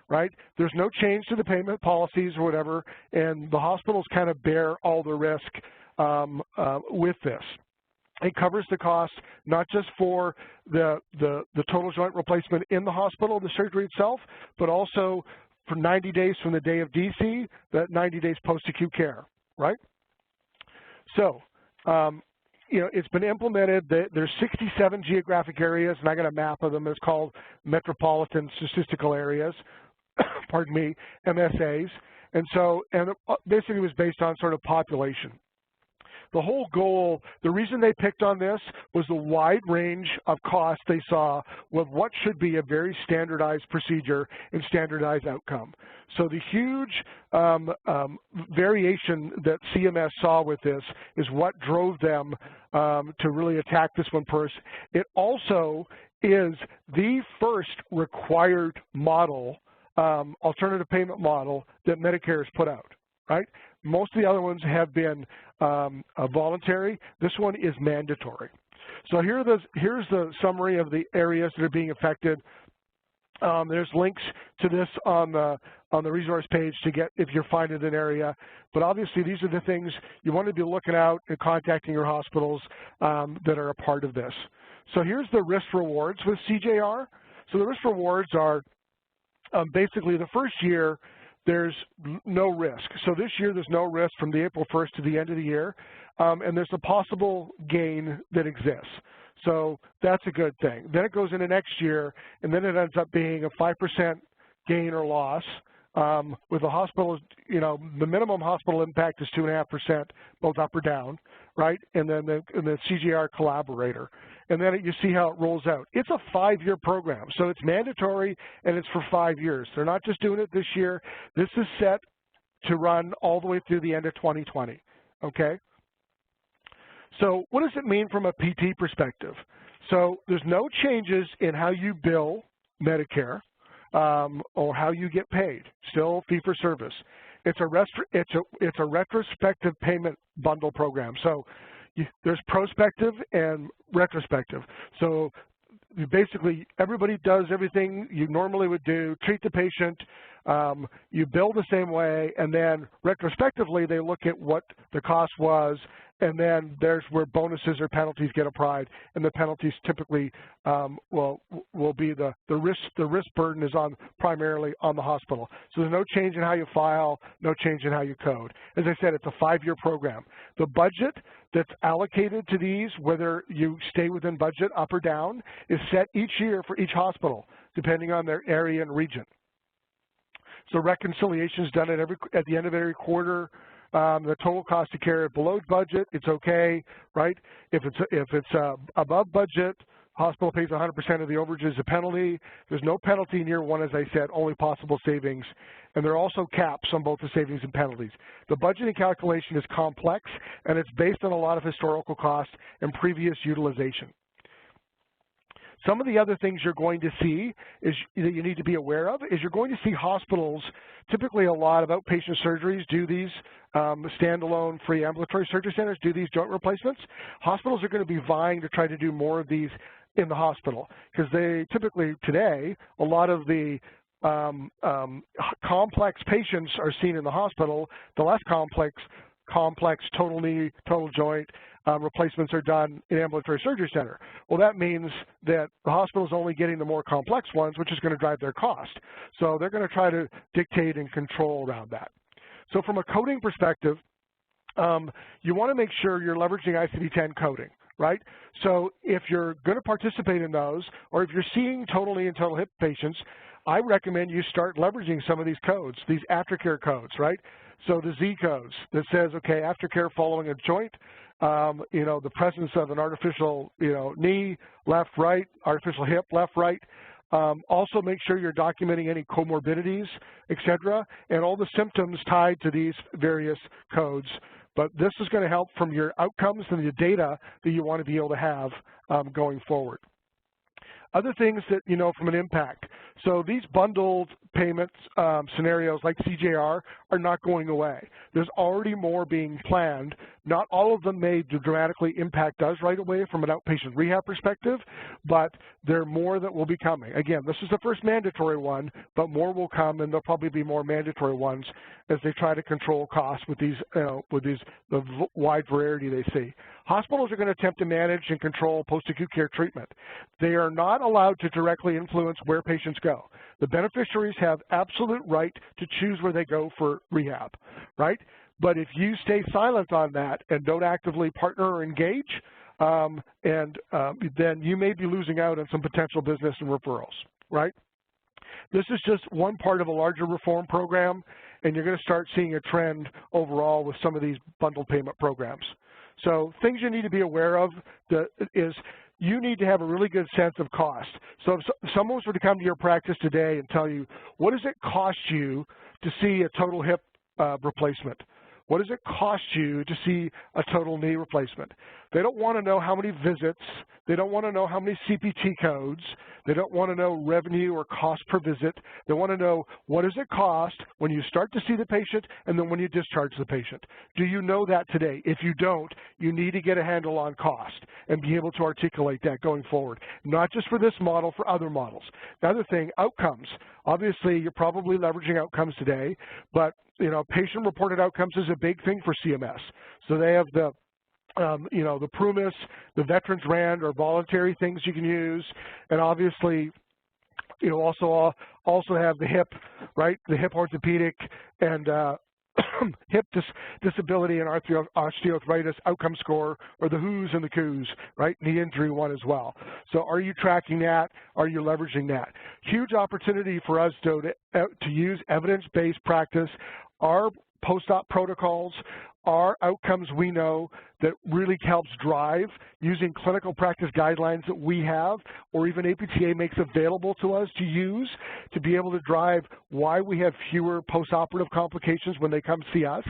right? There's no change to the payment policies or whatever, and the hospitals kind of bear all the risk with this. It covers the cost not just for the total joint replacement in the hospital, the surgery itself, but also for 90 days from the day of DC, that 90 days post-acute care, right? So, you know, it's been implemented. There's 67 geographic areas, and I got a map of them. It's called Metropolitan Statistical Areas, pardon me, MSAs. And so, and basically it was based on sort of population. The whole goal, the reason they picked on this was the wide range of costs they saw with what should be a very standardized procedure and standardized outcome. So the huge variation that CMS saw with this is what drove them to really attack this one first. It also is the first required model, alternative payment model, that Medicare has put out, right? Most of the other ones have been voluntary. This one is mandatory. So here's the summary of the areas that are being affected. There's links to this on the resource page to get if you're finding an area. But obviously, these are the things you want to be looking out and contacting your hospitals that are a part of this. So here's the risk rewards with CJR. So the risk rewards are basically the first year, there's no risk. So this year, there's no risk from the April 1st to the end of the year, and there's a possible gain that exists. So that's a good thing. Then it goes into next year, and then it ends up being a 5% gain or loss. With the hospital, you know, the minimum hospital impact is 2.5%, both up or down, right? And then the CJR collaborator. And then you see how it rolls out. It's a 5-year program, so it's mandatory and it's for 5 years. They're not just doing it this year. This is set to run all the way through the end of 2020, okay? So what does it mean from a PT perspective? So there's no changes in how you bill Medicare or how you get paid, still fee-for-service. It's a retrospective payment bundle program. So there's prospective and retrospective. So basically, everybody does everything you normally would do, treat the patient, you bill the same way, and then retrospectively, they look at what the cost was and then there's where bonuses or penalties get applied, and the penalties typically will be the risk burden is primarily on the hospital. So there's no change in how you file, no change in how you code. As I said, it's a 5-year program. The budget that's allocated to these, whether you stay within budget up or down, is set each year for each hospital, depending on their area and region. So reconciliation is done at the end of every quarter. The total cost of care is below budget, it's okay, right? If it's above budget, hospital pays 100% of the overages, a penalty. There's no penalty in year 1, as I said, only possible savings. And there are also caps on both the savings and penalties. The budgeting calculation is complex, and it's based on a lot of historical costs and previous utilization. Some of the other things you're going to see is that you need to be aware of is you're going to see hospitals, typically a lot of outpatient surgeries do these standalone free ambulatory surgery centers do these joint replacements. Hospitals are going to be vying to try to do more of these in the hospital because they typically today, a lot of the complex patients are seen in the hospital. The less complex total knee, total joint replacements are done in ambulatory surgery center. Well, that means that the hospital is only getting the more complex ones, which is going to drive their cost. So they're going to try to dictate and control around that. So from a coding perspective, you want to make sure you're leveraging ICD-10 coding, right? So if you're going to participate in those, or if you're seeing total knee and total hip patients, I recommend you start leveraging some of these codes, these aftercare codes, right? So the Z codes that says, okay, aftercare following a joint, the presence of an artificial, knee, left, right, artificial hip, left, right. Also make sure you're documenting any comorbidities, et cetera, and all the symptoms tied to these various codes. But this is going to help from your outcomes and the data that you want to be able to have going forward. Other things that, from an impact. So these bundled payments scenarios like CJR are not going away. There's already more being planned. Not all of them may dramatically impact us right away from an outpatient rehab perspective, but there are more that will be coming. Again, this is the first mandatory one, but more will come, and there'll probably be more mandatory ones as they try to control costs with these, the wide variety they see. Hospitals are going to attempt to manage and control post-acute care treatment. They are not allowed to directly influence where patients go. The beneficiaries have absolute right to choose where they go for rehab, right? But if you stay silent on that and don't actively partner or engage, then you may be losing out on some potential business and referrals, right? This is just one part of a larger reform program, and you're going to start seeing a trend overall with some of these bundled payment programs. So things you need to be aware of is you need to have a really good sense of cost. So if someone were to come to your practice today and tell you, what does it cost you to see a total hip replacement? What does it cost you to see a total knee replacement? They don't want to know how many visits. They don't want to know how many CPT codes. They don't want to know revenue or cost per visit. They want to know what does it cost when you start to see the patient and then when you discharge the patient. Do you know that today? If you don't, you need to get a handle on cost and be able to articulate that going forward, not just for this model, for other models. The other thing, outcomes. Obviously, you're probably leveraging outcomes today, but patient-reported outcomes is a big thing for CMS. So they have the PRUMIS, the Veterans RAND or voluntary things you can use, and obviously, also have the hip, right? The hip orthopedic and hip disability and osteoarthritis outcome score, or the WHOs and the COOs, right? Knee injury one as well. So are you tracking that? Are you leveraging that? Huge opportunity for us to use evidence-based practice. Our post-op protocols are outcomes we know that really helps drive using clinical practice guidelines that we have, or even APTA makes available to us to use to be able to drive why we have fewer post-operative complications when they come see us,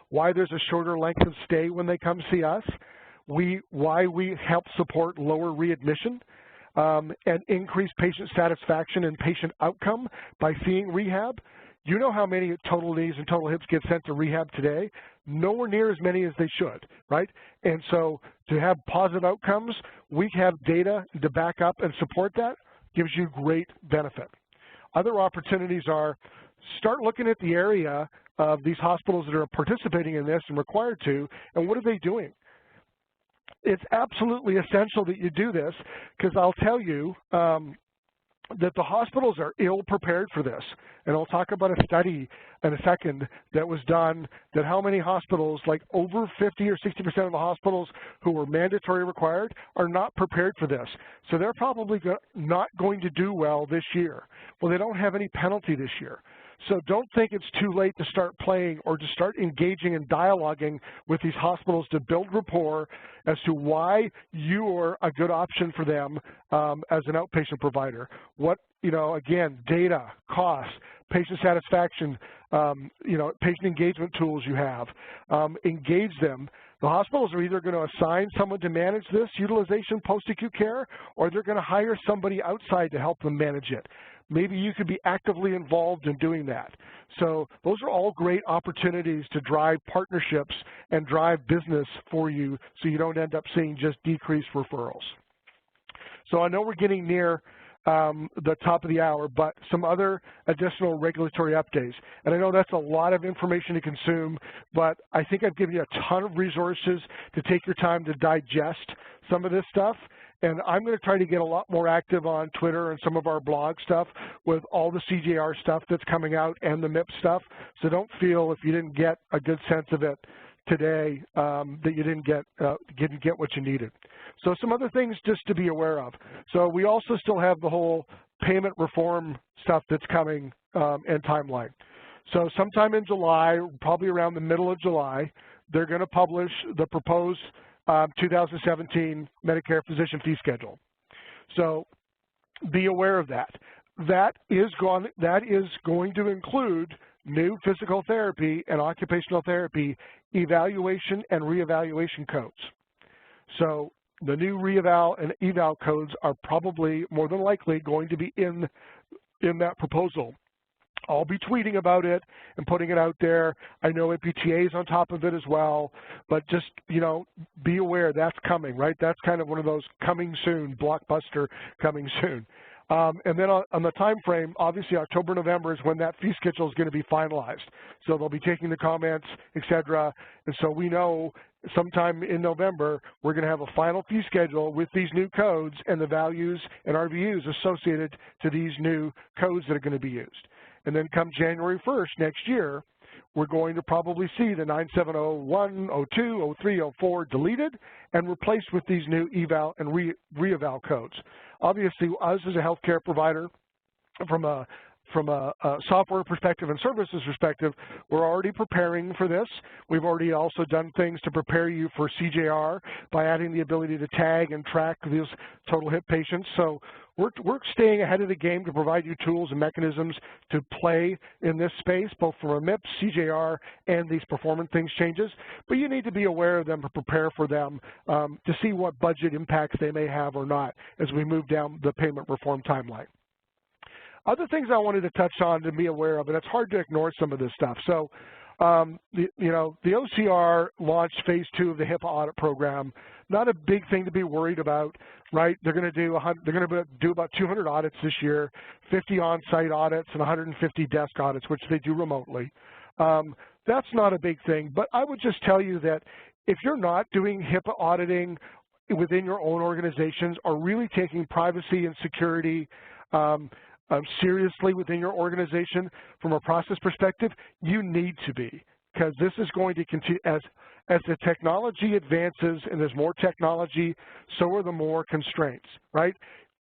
why there's a shorter length of stay when they come see us, why we help support lower readmission, and increase patient satisfaction and patient outcome by seeing rehab. You know how many total knees and total hips get sent to rehab today? Nowhere near as many as they should, right? And so to have positive outcomes, we have data to back up and support that, gives you great benefit. Other opportunities are start looking at the area of these hospitals that are participating in this and required to, and what are they doing? it's absolutely essential that you do this, because I'll tell you that the hospitals are ill prepared for this. And I'll talk about a study in a second that was done, that how many hospitals, like over 50 or 60% of the hospitals who were mandatory required, are not prepared for this. So they're probably not going to do well this year. Well, they don't have any penalty this year. So don't think it's too late to start playing or to start engaging and dialoguing with these hospitals to build rapport as to why you are a good option for them as an outpatient provider. What, again, data, costs, patient satisfaction, patient engagement tools you have. Engage them. The hospitals are either going to assign someone to manage this utilization post-acute care, or they're going to hire somebody outside to help them manage it. Maybe you could be actively involved in doing that. So those are all great opportunities to drive partnerships and drive business for you, so you don't end up seeing just decreased referrals. So I know we're getting near the top of the hour, but some other additional regulatory updates. And I know that's a lot of information to consume, but I think I've given you a ton of resources to take your time to digest some of this stuff. And I'm going to try to get a lot more active on Twitter and some of our blog stuff with all the CJR stuff that's coming out and the MIPS stuff. So don't feel, if you didn't get a good sense of it today, that you didn't get what you needed. So some other things just to be aware of. So we also still have the whole payment reform stuff that's coming and timeline. So sometime in July, probably around the middle of July, they're going to publish the proposed 2017 Medicare physician fee schedule. So be aware of that. That is going to include new physical therapy and occupational therapy evaluation and reevaluation codes. So the new reeval and eval codes are probably more than likely going to be in that proposal. I'll be tweeting about it and putting it out there. I know APTA is on top of it as well, but just, be aware that's coming, right? That's kind of one of those coming soon, blockbuster coming soon. And then on the time frame, obviously October, November is when that fee schedule is going to be finalized. So they'll be taking the comments, et cetera. And so we know sometime in November, we're going to have a final fee schedule with these new codes and the values and RVUs associated to these new codes that are going to be used. And then come January 1st next year, we're going to probably see the 9701, 02, 03, 04 deleted and replaced with these new eval and re-eval codes. Obviously, us as a healthcare provider, from a software perspective and services perspective, we're already preparing for this. We've already also done things to prepare you for CJR by adding the ability to tag and track these total hip patients. So we're staying ahead of the game to provide you tools and mechanisms to play in this space, both from a MIPS, CJR, and these performance things changes. But you need to be aware of them and prepare for them to see what budget impacts they may have or not as we move down the payment reform timeline. Other things I wanted to touch on to be aware of, and it's hard to ignore some of this stuff. So, the OCR launched phase 2 of the HIPAA audit program. Not a big thing to be worried about, right? They're going to do about 200 audits this year, 50 on-site audits and 150 desk audits, which they do remotely. That's not a big thing, but I would just tell you that if you're not doing HIPAA auditing within your own organizations or really taking privacy and security seriously within your organization from a process perspective, you need to be, because this is going to continue as the technology advances and there's more technology, so are the more constraints, right?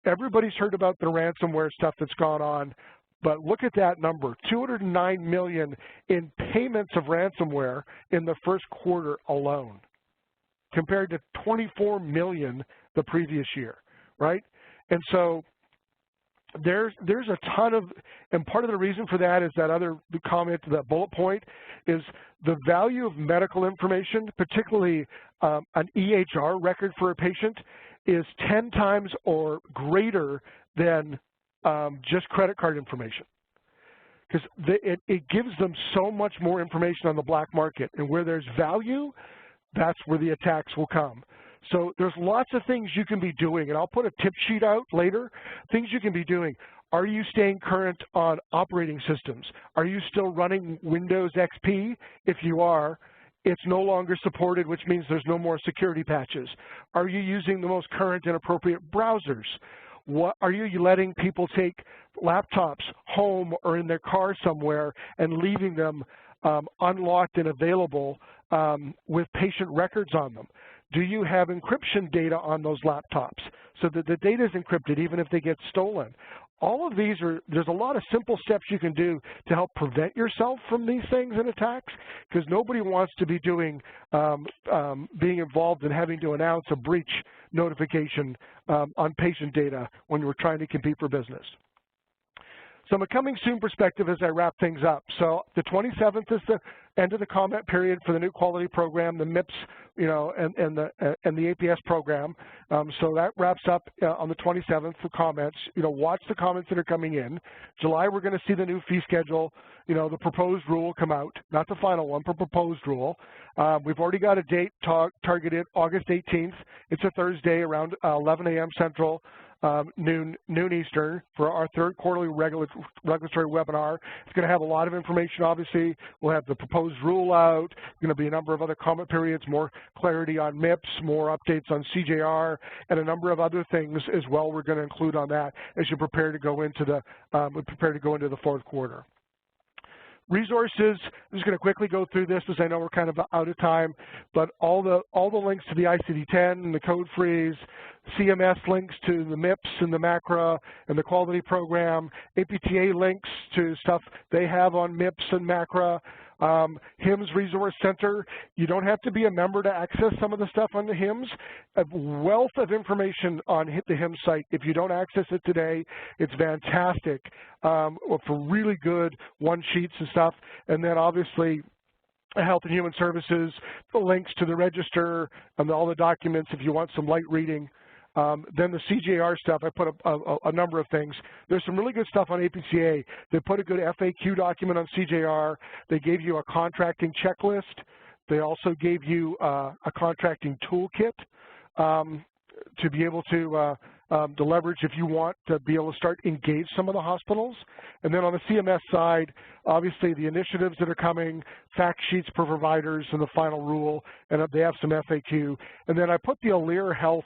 Everybody's heard about the ransomware stuff that's gone on, but look at that number, 209 million in payments of ransomware in the first quarter alone, compared to 24 million the previous year, right? And so there's a ton of, and part of the reason for that is that other comment, that bullet point, is the value of medical information, particularly an EHR record for a patient, is 10 times or greater than just credit card information. Because it gives them so much more information on the black market, and where there's value, that's where the attacks will come. So there's lots of things you can be doing, and I'll put a tip sheet out later, things you can be doing. Are you staying current on operating systems? Are you still running Windows XP? If you are, it's no longer supported, which means there's no more security patches. Are you using the most current and appropriate browsers? What are you letting people take laptops home or in their car somewhere and leaving them unlocked and available with patient records on them? Do you have encryption data on those laptops so that the data is encrypted even if they get stolen? All of these there's a lot of simple steps you can do to help prevent yourself from these things and attacks, because nobody wants to be doing, being involved in having to announce a breach notification on patient data when we're trying to compete for business. So a coming soon perspective as I wrap things up. So the 27th is the end of the comment period for the new quality program, the MIPS, and the APS program. So that wraps up on the 27th for comments. Watch the comments that are coming in. July, we're going to see the new fee schedule, the proposed rule come out, not the final one, but proposed rule. We've already got a date targeted August 18th. It's a Thursday around 11 a.m. Central. Noon Eastern for our third quarterly regulatory webinar. It's going to have a lot of information, obviously. We'll have the proposed rule out. There's going to be a number of other comment periods, more clarity on MIPS, more updates on CJR, and a number of other things as well we're going to include on that as you prepare to go into the fourth quarter. Resources, I'm just going to quickly go through this as I know we're kind of out of time, but all the links to the ICD-10 and the code freeze, CMS links to the MIPS and the MACRA and the quality program, APTA links to stuff they have on MIPS and MACRA, HIMSS Resource Center. You don't have to be a member to access some of the stuff on the HIMSS. A wealth of information on the HIMSS site. If you don't access it today, it's fantastic for really good one-sheets and stuff. And then obviously Health and Human Services, the links to the register and all the documents if you want some light reading. Then the CJR stuff, I put a number of things. There's some really good stuff on APTA. They put a good FAQ document on CJR. They gave you a contracting checklist. They also gave you a contracting toolkit to be able to leverage if you want to be able to start engage some of the hospitals. And then on the CMS side, obviously the initiatives that are coming, fact sheets per providers and the final rule, and they have some FAQ. And then I put the Alere Health